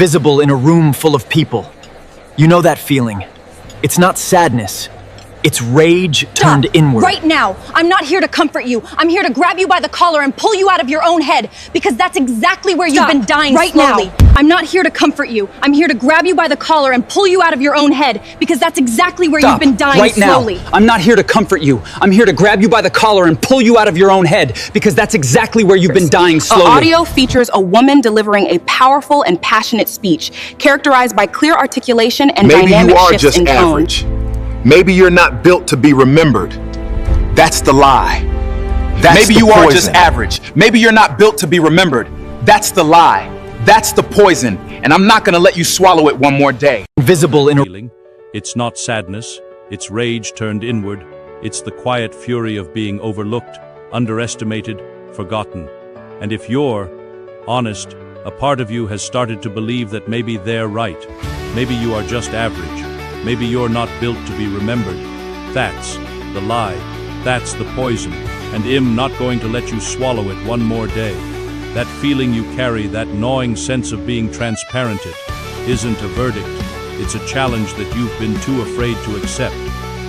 invisible in a room full of people. You know that feeling. It's not sadness. It's rage turned inward. Right now! I'm not here to comfort you. I'm here to grab you by the collar and pull you out of your own head, because that's exactly where you've been dying slowly. Now. I'm not here to comfort you. I'm here to grab you by the collar and pull you out of your own head, because that's exactly where you've been dying slowly. Now. I'm not here to comfort you. I'm here to grab you by the collar and pull you out of your own head, because that's exactly where you've been dying slowly. Audio features a woman delivering a powerful and passionate speech, characterized by clear articulation and dynamic shifts in tone. Maybe you are just average. Maybe you're not built to be remembered. That's the lie. Maybe you are just average. Maybe you're not built to be remembered. That's the lie. That's the poison. And I'm not gonna let you swallow it one more day. Invisible in a feeling. It's not sadness. It's rage turned inward. It's the quiet fury of being overlooked, underestimated, forgotten. And if you're honest, a part of you has started to believe that maybe they're right. Maybe you are just average. Maybe you're not built to be remembered. That's the lie. That's the poison. And I'm not going to let you swallow it one more day. That feeling you carry, that gnawing sense of being transparented, isn't a verdict. It's a challenge that you've been too afraid to accept.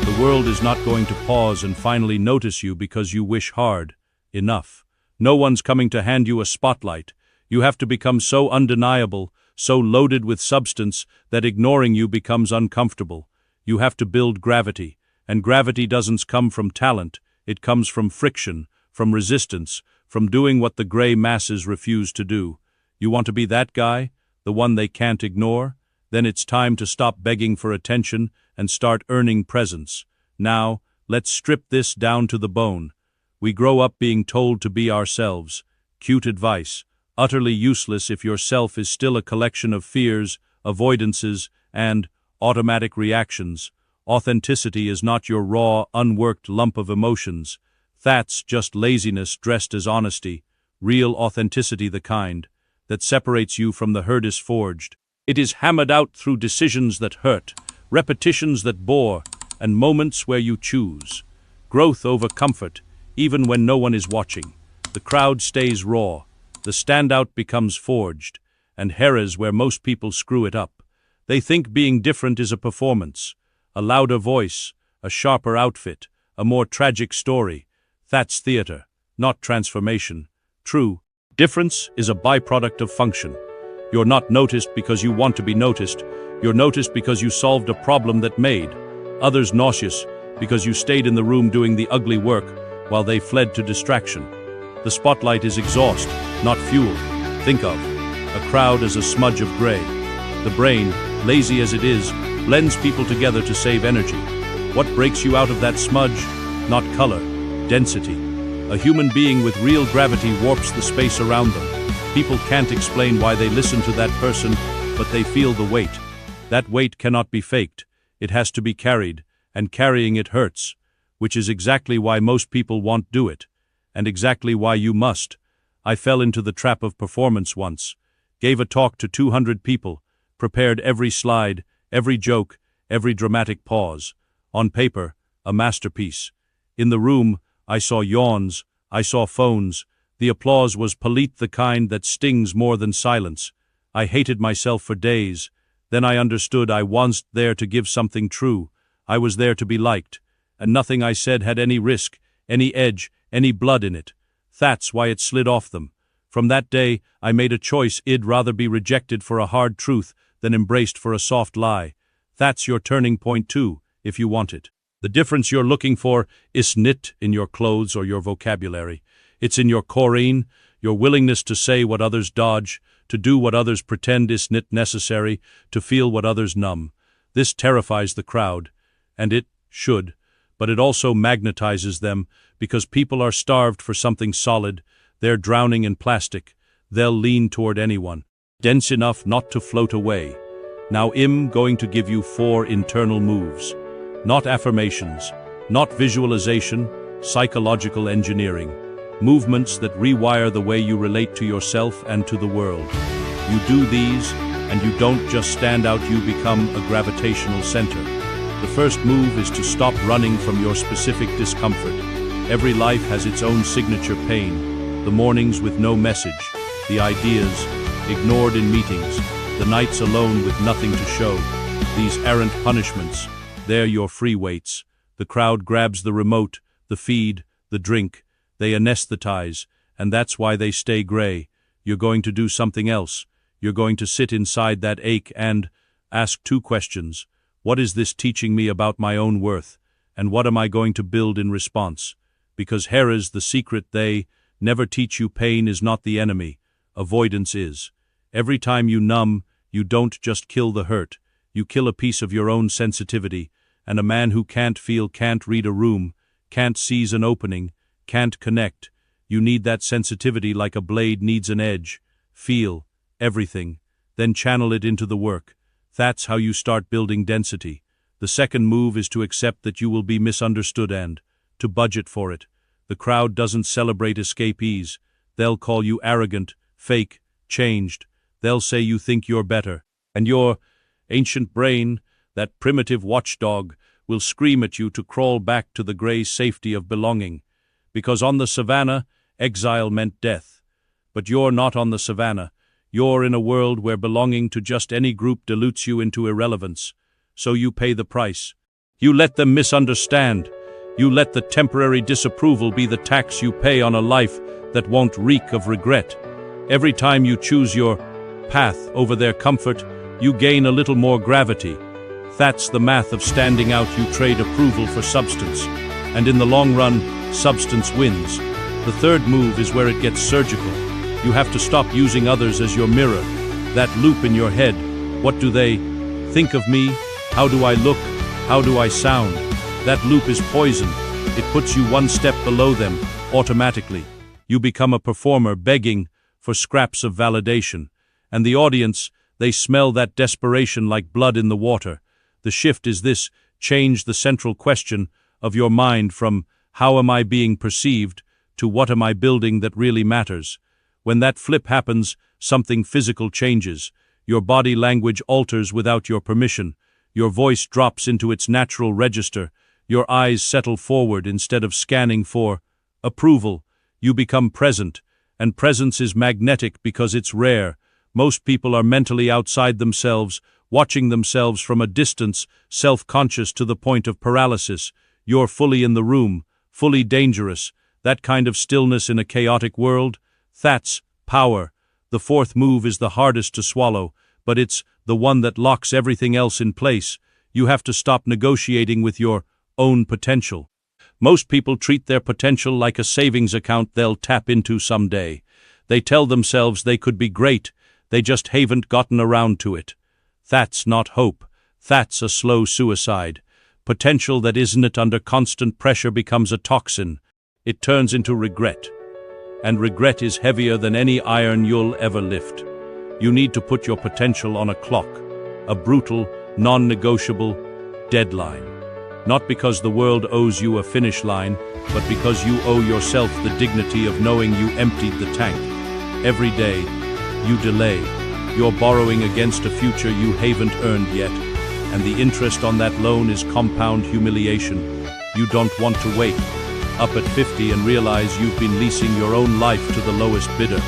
The world is not going to pause and finally notice you because you wish hard enough. No one's coming to hand you a spotlight. You have to become so undeniable, so loaded with substance, that ignoring you becomes uncomfortable. You have to build gravity, and gravity doesn't come from talent. It comes from friction, from resistance, from doing what the gray masses refuse to do. You want to be that guy, the one they can't ignore? Then it's time to stop begging for attention and start earning presence. Now, let's strip this down to the bone. We grow up being told to be ourselves. Cute advice. Utterly useless if your self is still a collection of fears, avoidances, and automatic reactions. Authenticity is not your raw, unworked lump of emotions. That's just laziness dressed as honesty. Real authenticity, the kind that separates you from the herd, is forged. It is hammered out through decisions that hurt, repetitions that bore, and moments where you choose. Growth over comfort, even when no one is watching. The crowd stays raw. The standout becomes forged, and here's where most people screw it up. They think being different is a performance, a louder voice, a sharper outfit, a more tragic story. That's theater, not transformation. True, difference is a byproduct of function. You're not noticed because you want to be noticed. You're noticed because you solved a problem that made others nauseous, because you stayed in the room doing the ugly work while they fled to distraction. The spotlight is exhaust, not fuel. Think of a crowd as a smudge of gray. The brain, lazy as it is, blends people together to save energy. What breaks you out of that smudge? Not color, density. A human being with real gravity warps the space around them. People can't explain why they listen to that person, but they feel the weight. That weight cannot be faked. It has to be carried, and carrying it hurts, which is exactly why most people won't do it, and exactly why you must. I fell into the trap of performance once, gave a talk to 200 people, prepared every slide, every joke, every dramatic pause. On paper, a masterpiece. In the room, I saw yawns, I saw phones. The applause was Plitt, the kind that stings more than silence. I hated myself for days. Then I understood I wasn't there to give something true. I was there to be liked, and nothing I said had any risk, any edge, any blood in it. That's why it slid off them. From that day, I made a choice. I'd rather be rejected for a hard truth than embraced for a soft lie. That's your turning point too, if you want it. The difference you're looking for isn't in your clothes or your vocabulary. It's in your corine, your willingness to say what others dodge, to do what others pretend isn't necessary, to feel what others numb. This terrifies the crowd, and it should, but it also magnetizes them, because people are starved for something solid. They're drowning in plastic. They'll lean toward anyone dense enough not to float away. Now I'm going to give you 4 internal moves. Not affirmations, not visualization, psychological engineering. Movements that rewire the way you relate to yourself and to the world. You do these, and you don't just stand out, you become a gravitational center. The first move is to stop running from your specific discomfort. Every life has its own signature pain. The mornings with no message, the ideas ignored in meetings, the nights alone with nothing to show. These errant punishments, they're your free weights. The crowd grabs the remote, the feed, the drink. They anesthetize, and that's why they stay gray. You're going to do something else. You're going to sit inside that ache and ask 2 questions. What is this teaching me about my own worth? And what am I going to build in response? Because here is the secret: they never teach you pain is not the enemy. Avoidance is. Every time you numb, you don't just kill the hurt. You kill a piece of your own sensitivity, and a man who can't feel can't read a room, can't seize an opening, can't connect. You need that sensitivity like a blade needs an edge. Feel everything, then channel it into the work. That's how you start building density. The second move is to accept that you will be misunderstood and to budget for it. The crowd doesn't celebrate escapees. They'll call you arrogant, fake, changed. They'll say you think you're better. And your ancient brain, that primitive watchdog, will scream at you to crawl back to the gray safety of belonging. Because on the savannah, exile meant death. But you're not on the savannah. You're in a world where belonging to just any group dilutes you into irrelevance. So you pay the price. You let them misunderstand. You let the temporary disapproval be the tax you pay on a life that won't reek of regret. Every time you choose your path over their comfort, you gain a little more gravity. That's the math of standing out. You trade approval for substance. And in the long run, substance wins. The third move is where it gets surgical. You have to stop using others as your mirror. That loop in your head. What do they think of me? How do I look? How do I sound? That loop is poison. It puts you one step below them, automatically. You become a performer begging for scraps of validation. And the audience, they smell that desperation like blood in the water. The shift is this: change the central question of your mind from how am I being perceived to what am I building that really matters. When that flip happens, something physical changes. Your body language alters without your permission. Your voice drops into its natural register. Your eyes settle forward instead of scanning for approval. You become present, and presence is magnetic because it's rare. Most people are mentally outside themselves, watching themselves from a distance, self-conscious to the point of paralysis. You're fully in the room, fully dangerous. That kind of stillness in a chaotic world, that's power. The fourth move is the hardest to swallow, but it's the one that locks everything else in place. You have to stop negotiating with your own potential. Most people treat their potential like a savings account they'll tap into someday. They tell themselves they could be great, they just haven't gotten around to it. That's not hope. That's a slow suicide. Potential that isn't under constant pressure becomes a toxin. It turns into regret. And regret is heavier than any iron you'll ever lift. You need to put your potential on a clock, a brutal, non-negotiable deadline. Not because the world owes you a finish line, but because you owe yourself the dignity of knowing you emptied the tank. Every day, you delay. You're borrowing against a future you haven't earned yet, and the interest on that loan is compound humiliation. You don't want to wake up at 50 and realize you've been leasing your own life to the lowest bidder.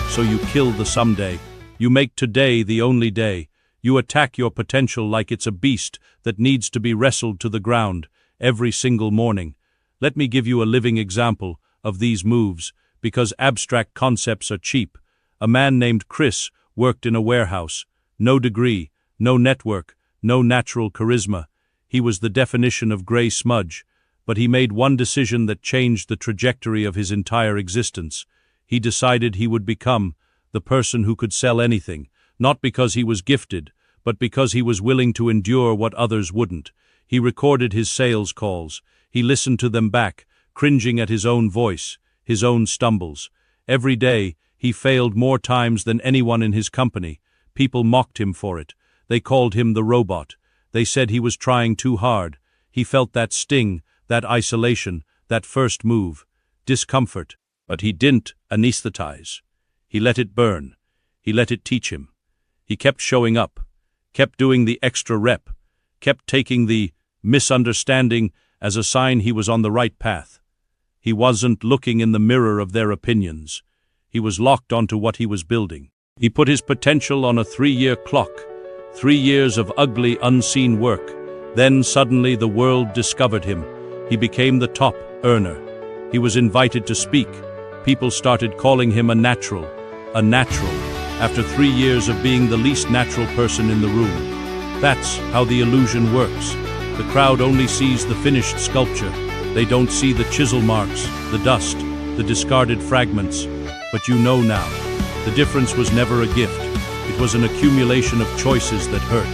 So you kill the someday. You make today the only day. You attack your potential like it's a beast that needs to be wrestled to the ground every single morning. Let me give you a living example of these moves, because abstract concepts are cheap. A man named Chris worked in a warehouse. No degree, no network, no natural charisma. He was the definition of gray smudge. But he made one decision that changed the trajectory of his entire existence. He decided he would become the person who could sell anything, not because he was gifted, but because he was willing to endure what others wouldn't. He recorded his sales calls. He listened to them back, cringing at his own voice, his own stumbles. Every day, he failed more times than anyone in his company. People mocked him for it. They called him the robot. They said he was trying too hard. He felt that sting, that isolation, that first move, discomfort. But he didn't anesthetize. He let it burn. He let it teach him. He kept showing up, kept doing the extra rep, kept taking the misunderstanding as a sign he was on the right path. He wasn't looking in the mirror of their opinions. He was locked onto what he was building. He put his potential on a 3-year clock, 3 years of ugly, unseen work. Then suddenly the world discovered him. He became the top earner. He was invited to speak. People started calling him a natural. After 3 years of being the least natural person in the room. That's how the illusion works. The crowd only sees the finished sculpture. They don't see the chisel marks, the dust, the discarded fragments. But you know now, the difference was never a gift. It was an accumulation of choices that hurt.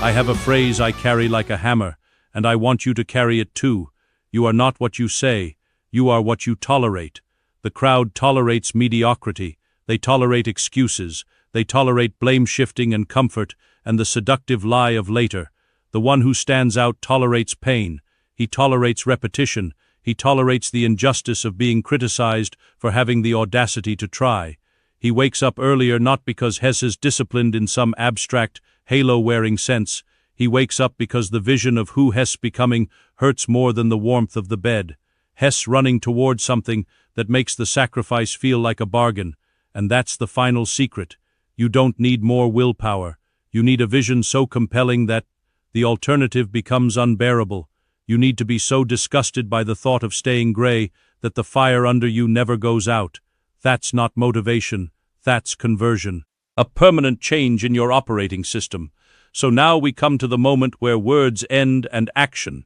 I have a phrase I carry like a hammer, and I want you to carry it too. You are not what you say. You are what you tolerate. The crowd tolerates mediocrity. They tolerate excuses. They tolerate blame-shifting and comfort, and the seductive lie of later. The one who stands out tolerates pain. He tolerates repetition. He tolerates the injustice of being criticized for having the audacity to try. He wakes up earlier not because Hess is disciplined in some abstract, halo-wearing sense. He wakes up because the vision of who Hess becoming hurts more than the warmth of the bed. Hess running toward something that makes the sacrifice feel like a bargain. And that's the final secret. You don't need more willpower. You need a vision so compelling that the alternative becomes unbearable. You need to be so disgusted by the thought of staying gray that the fire under you never goes out. That's not motivation. That's conversion. A permanent change in your operating system. So now we come to the moment where words end and action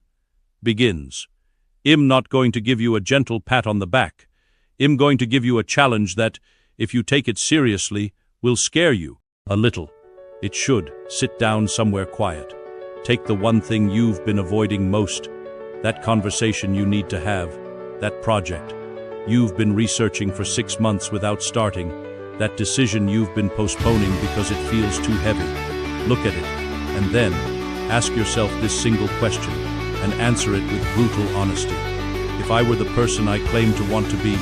begins. I'm not going to give you a gentle pat on the back. I'm going to give you a challenge that, if you take it seriously, will scare you a little. It should. Sit down somewhere quiet. Take the one thing you've been avoiding most, that conversation you need to have, that project you've been researching for 6 months without starting, that decision you've been postponing because it feels too heavy. Look at it, and then ask yourself this single question, and answer it with brutal honesty. If I were the person I claim to want to be,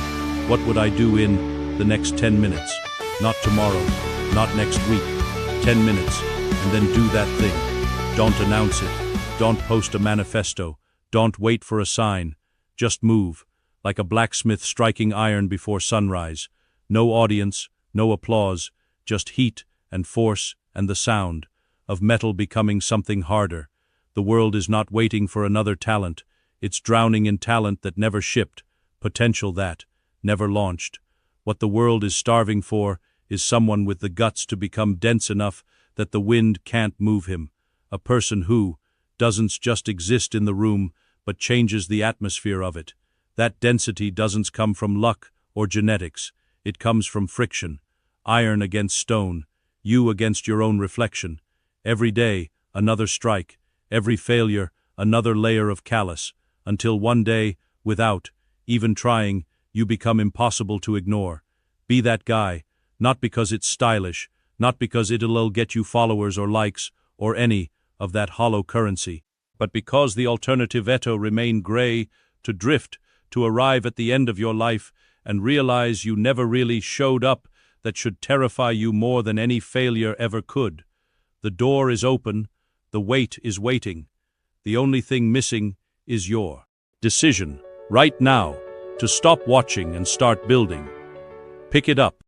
what would I do in the next 10 minutes? Not tomorrow, not next week. 10 minutes, and then do that thing. Don't announce it. Don't post a manifesto. Don't wait for a sign. Just move, like a blacksmith striking iron before sunrise. No audience, no applause, just heat and force and the sound of metal becoming something harder. The world is not waiting for another talent. It's drowning in talent that never shipped, potential that never launched. What the world is starving for is someone with the guts to become dense enough that the wind can't move him. A person who doesn't just exist in the room, but changes the atmosphere of it. That density doesn't come from luck or genetics. It comes from friction. Iron against stone. You against your own reflection. Every day, another strike. Every failure, another layer of callus. Until one day, without even trying, you become impossible to ignore. Be that guy, not because it's stylish, not because it'll get you followers or likes, or any of that hollow currency, but because the alternative remain gray, to drift, to arrive at the end of your life and realize you never really showed up, that should terrify you more than any failure ever could. The door is open, the wait is waiting. The only thing missing is your decision, right now, to stop watching and start building. Pick it up.